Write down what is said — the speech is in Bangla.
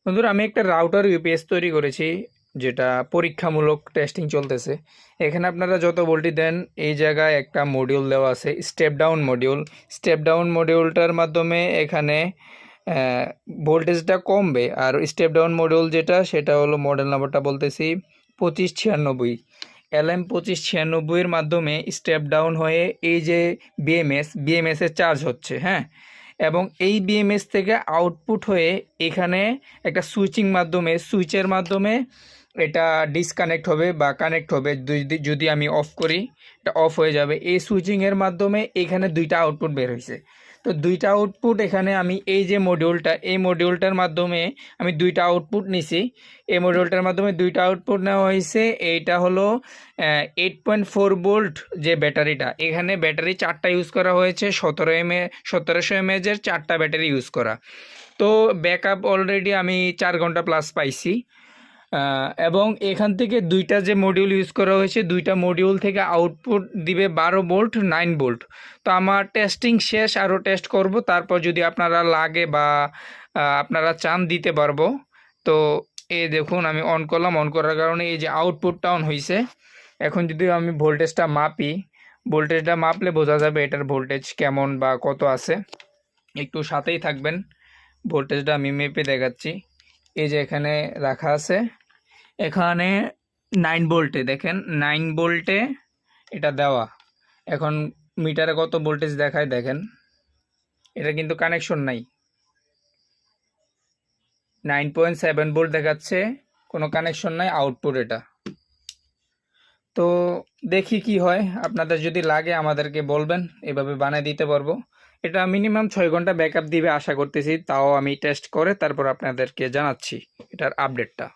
বন্ধুরা, আমি একটা রাউটার ইউপিএস তৈরি করেছি, যেটা পরীক্ষামূলক টেস্টিং চলতেছে। এখানে আপনারা যত ভোল্টেজ দেন, এই জায়গায় একটা মডিউল দেওয়া আছে, step down module. Step down মডিউলটার মাধ্যমে এখানে ভোল্টেজটা কমবে। আর স্টেপ ডাউন মডিউল যেটা, সেটা হলো মডেল নাম্বারটা বলতেছি 2596। LM2596-এর মাধ্যমে স্টেপ ডাউন হয়ে এই যে বিএমএসের চার্জ হচ্ছে, হ্যাঁ। এবং এই বিএমএস থেকে আউটপুট হয়ে এখানে একটা সুইচের মাধ্যমে এটা ডিসকানেক্ট হবে বা কানেক্ট হবে। যদি আমি অফ করি, এটা অফ হয়ে যাবে। এই সুইচিংয়ের মাধ্যমে এখানে দুইটা আউটপুট বের হয়েছে। তো দুইটা আউটপুট এখানে আমি এই যে এই মডিউলটার মাধ্যমে আমি দুইটা আউটপুট নিছি। এই মডিউলটার মাধ্যমে দুইটা আউটপুট নেওয়া হয়েছে। এইটা হলো 8.4 ভোল্ট যে ব্যাটারিটা, এখানে ব্যাটারি 4টা ইউজ করা হয়েছে। 1700 mAh-এর 4টা ব্যাটারি ইউজ করা। তো ব্যাকআপ অলরেডি আমি 4 ঘন্টা প্লাস পাইছি। এবং এখান থেকে দুইটা যে মডিউল ইউজ করা হয়েছে, দুইটা মডিউল থেকে আউটপুট দিবে 12 ভোল্ট, 9 ভোল্ট। তো আমার টেস্টিং শেষ, আরও টেস্ট করব, তারপর যদি আপনারা লাগে বা আপনারা চান দিতে পারবো। তো এই দেখুন, আমি অন করলাম। অন করার কারণে এই যে আউটপুটটা অন হয়েছে। এখন যদি আমি ভোল্টেজটা মাপলে বোঝা যাবে এটার ভোল্টেজ কেমন বা কত আছে। একটু সাথেই থাকবেন, ভোল্টেজটা আমি মেপে দেখাচ্ছি। এই যে এখানে রাখা আছে, এখানে 9 ভোল্টে, দেখেন 9 ভোল্টে এটা দেওয়া। এখন মিটারে কত ভোল্টেজ দেখায় দেখেন, এটা কিন্তু কানেকশন নাই। 9.7 ভোল্ট দেখাচ্ছে, কোনো কানেকশন নাই, আউটপুট এটা। তো দেখি কি হয়, আপনাদের যদি লাগে আমাদেরকে বলবেন, এভাবে বানিয়ে দিতে পারবো। এটা মিনিমাম 6 ঘন্টা ব্যাকআপ দিবে আশা করতেছি। তাও আমি টেস্ট করে তারপর আপনাদেরকে জানাচ্ছি এটার আপডেটটা।